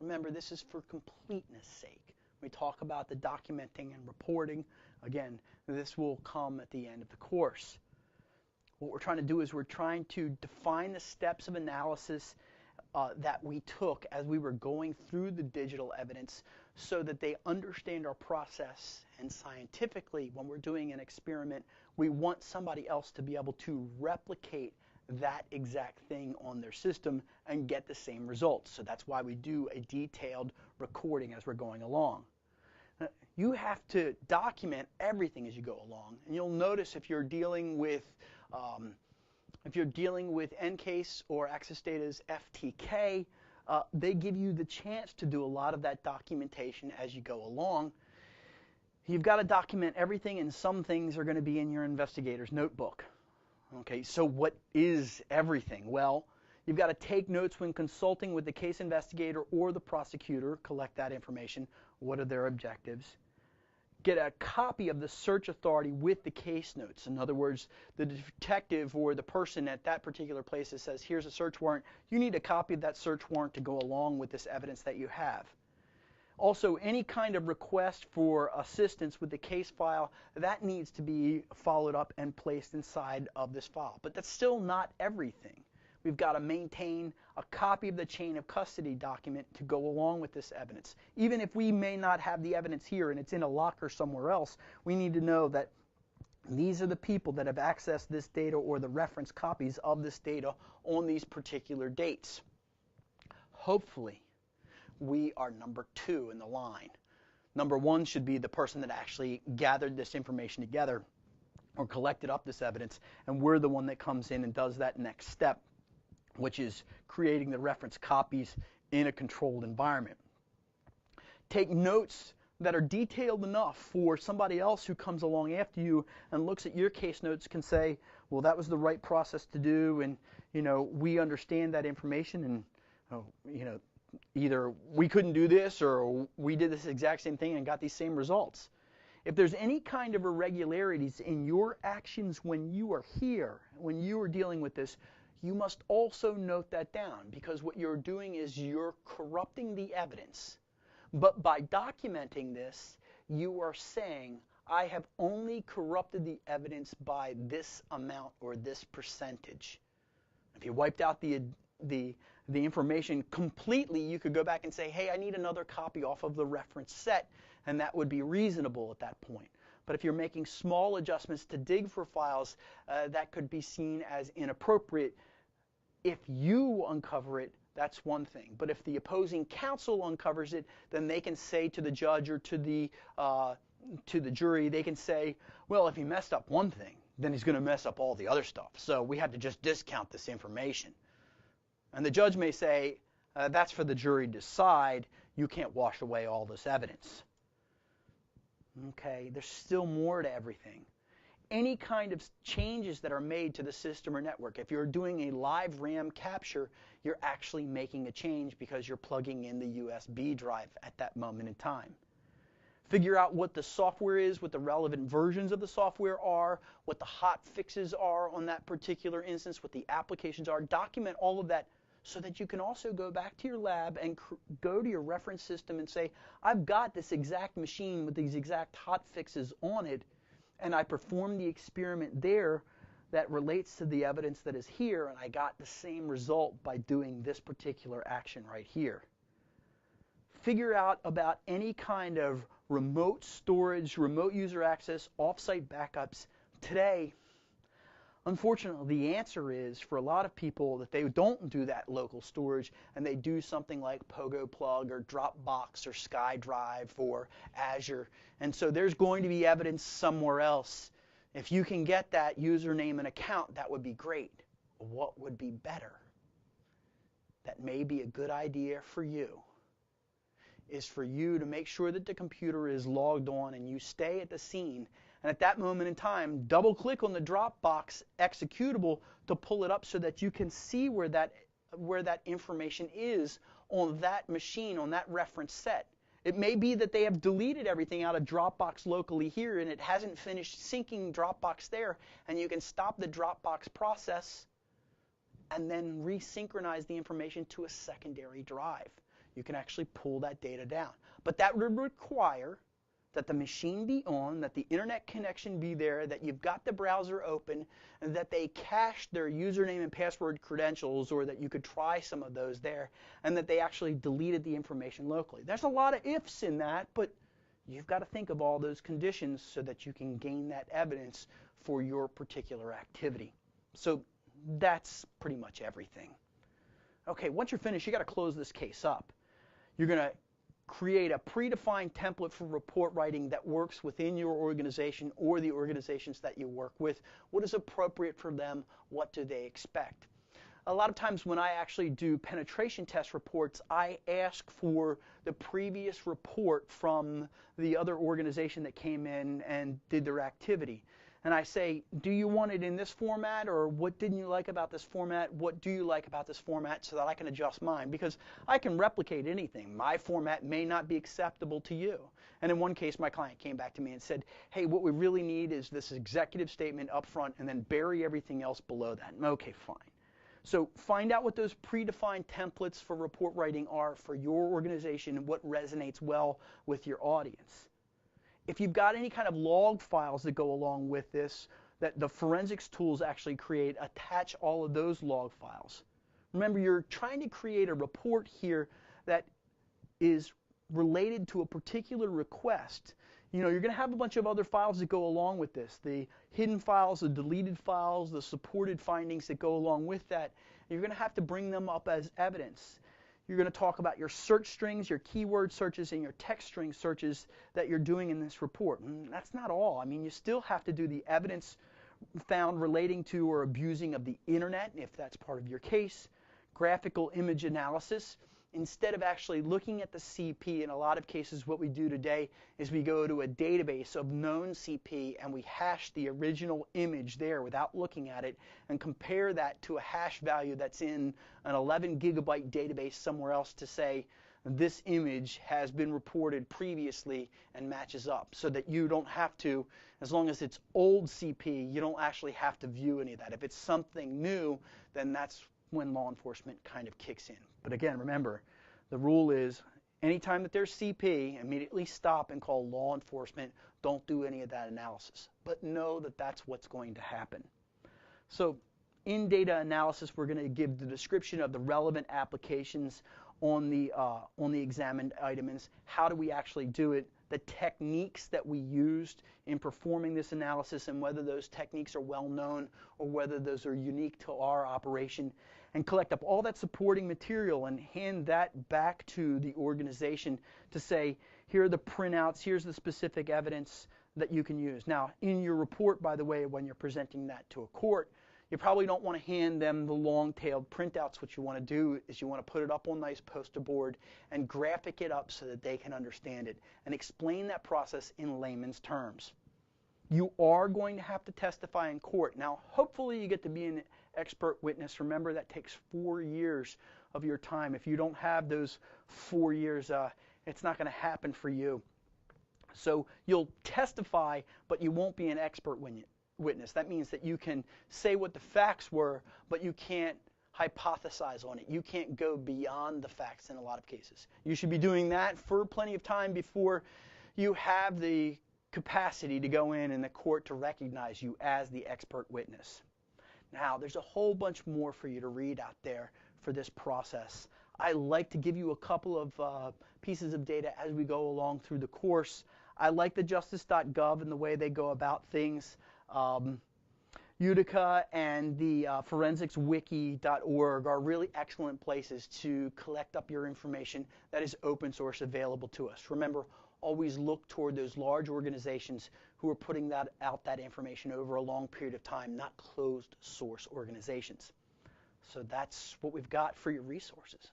Remember, this is for completeness sake. We talk about the documenting and reporting. Again, this will come at the end of the course. What we're trying to do is we're trying to define the steps of analysis that we took as we were going through the digital evidence so that they understand our process. And scientifically, when we're doing an experiment, we want somebody else to be able to replicate that exact thing on their system and get the same results. So that's why we do a detailed recording as we're going along. You have to document everything as you go along. And you'll notice if you're dealing with EnCase or Access Data's FTK, they give you the chance to do a lot of that documentation as you go along. You've got to document everything, and some things are going to be in your investigator's notebook. Okay, so what is everything? Well, you've got to take notes when consulting with the case investigator or the prosecutor, collect that information. What are their objectives? Get a copy of the search authority with the case notes. In other words, the detective or the person at that particular place that says, here's a search warrant, you need a copy of that search warrant to go along with this evidence that you have. Also, any kind of request for assistance with the case file, that needs to be followed up and placed inside of this file. But that's still not everything. We've got to maintain a copy of the chain of custody document to go along with this evidence. Even if we may not have the evidence here and it's in a locker somewhere else, we need to know that these are the people that have accessed this data or the reference copies of this data on these particular dates. Hopefully, we are number 2 in the line. Number 1 should be the person that actually gathered this information together or collected up this evidence, and we're the one that comes in and does that next step, which is creating the reference copies in a controlled environment. Take notes that are detailed enough for somebody else who comes along after you and looks at your case notes can say, well, that was the right process to do, and we understand that information, and either we couldn't do this or we did this exact same thing and got these same results. If there's any kind of irregularities in your actions when you are here, when you are dealing with this, you must also note that down, because what you're doing is you're corrupting the evidence. But by documenting this, you are saying, I have only corrupted the evidence by this amount or this percentage. If you wiped out the information completely, you could go back and say, hey, I need another copy off of the reference set, and that would be reasonable at that point. But if you're making small adjustments to dig for files, that could be seen as inappropriate. If you uncover it, that's one thing. But if the opposing counsel uncovers it, then they can say to the judge or to the jury, they can say, well, if he messed up one thing, then he's going to mess up all the other stuff. So we have to just discount this information. And the judge may say, that's for the jury to decide. You can't wash away all this evidence. Okay, there's still more to everything. Any kind of changes that are made to the system or network, if you're doing a live RAM capture, you're actually making a change because you're plugging in the USB drive at that moment in time. Figure out what the software is, what the relevant versions of the software are, what the hot fixes are on that particular instance, what the applications are. Document all of that so that you can also go back to your lab and go to your reference system and say, I've got this exact machine with these exact hot fixes on it, and I performed the experiment there that relates to the evidence that is here, and I got the same result by doing this particular action right here. Figure out about any kind of remote storage, remote user access, offsite backups. Today, unfortunately, the answer is for a lot of people that they don't do that local storage and they do something like PogoPlug or Dropbox or SkyDrive or Azure. And so there's going to be evidence somewhere else. If you can get that username and account, that would be great. What would be better? That may be a good idea for you, is for you to make sure that the computer is logged on and you stay at the scene. And at that moment in time, double-click on the Dropbox executable to pull it up so that you can see where that information is on that machine, on that reference set. It may be that they have deleted everything out of Dropbox locally here and it hasn't finished syncing Dropbox there, and you can stop the Dropbox process and then resynchronize the information to a secondary drive. you can actually pull that data down. But that would require that the machine be on, that the internet connection be there, that you've got the browser open, and that they cached their username and password credentials, or that you could try some of those there, and that they actually deleted the information locally. There's a lot of ifs in that, but you've got to think of all those conditions so that you can gain that evidence for your particular activity. So that's pretty much everything. Okay, once you're finished, you got to close this case up. You're going to create a predefined template for report writing that works within your organization or the organizations that you work with. What is appropriate for them? What do they expect? A lot of times when I actually do penetration test reports, I ask for the previous report from the other organization that came in and did their activity. And I say, do you want it in this format, or what didn't you like about this format? What do you like about this format, so that I can adjust mine? Because I can replicate anything. My format may not be acceptable to you. And in one case, my client came back to me and said, hey, what we really need is this executive statement up front and then bury everything else below that. Okay, fine. So find out what those predefined templates for report writing are for your organization and what resonates well with your audience. If you've got any kind of log files that go along with this, that the forensics tools actually create, attach all of those log files. Remember, you're trying to create a report here that is related to a particular request. You're going to have a bunch of other files that go along with this. The hidden files, the deleted files, the supported findings that go along with that. You're going to have to bring them up as evidence. You're going to talk about your search strings, your keyword searches, and your text string searches that you're doing in this report. And that's not all. I mean, you still have to do the evidence found relating to or abusing of the internet, if that's part of your case, graphical image analysis. Instead of actually looking at the CP, in a lot of cases what we do today is we go to a database of known CP and we hash the original image there without looking at it and compare that to a hash value that's in an 11 gigabyte database somewhere else to say this image has been reported previously and matches up, so that you don't have to, as long as it's old CP, you don't actually have to view any of that. If it's something new, then that's when law enforcement kind of kicks in. But again, remember, the rule is anytime that there's CP, immediately stop and call law enforcement. Don't do any of that analysis. But know that that's what's going to happen. So in data analysis, we're going to give the description of the relevant applications on the examined items. How do we actually do it? The techniques that we used in performing this analysis, and whether those techniques are well known or whether those are unique to our operation, and collect up all that supporting material and hand that back to the organization to say, here are the printouts, here's the specific evidence that you can use. Now, in your report, by the way, when you're presenting that to a court, you probably don't want to hand them the long-tailed printouts. What you want to do is you want to put it up on nice poster board and graphic it up so that they can understand it and explain that process in layman's terms. You are going to have to testify in court. Now, hopefully you get to be an expert witness. Remember, that takes 4 years of your time. If you don't have those 4 years, it's not going to happen for you. So you'll testify, but you won't be an expert witness. That means that you can say what the facts were, but you can't hypothesize on it. You can't go beyond the facts in a lot of cases. You should be doing that for plenty of time before you have the capacity to go in and the court to recognize you as the expert witness. Now, there's a whole bunch more for you to read out there for this process. I like to give you a couple of pieces of data as we go along through the course. I like the justice.gov and the way they go about things. Utica and the forensicswiki.org are really excellent places to collect up your information that is open source available to us. Remember, always look toward those large organizations who are putting that information over a long period of time, not closed source organizations. So that's what we've got for your resources.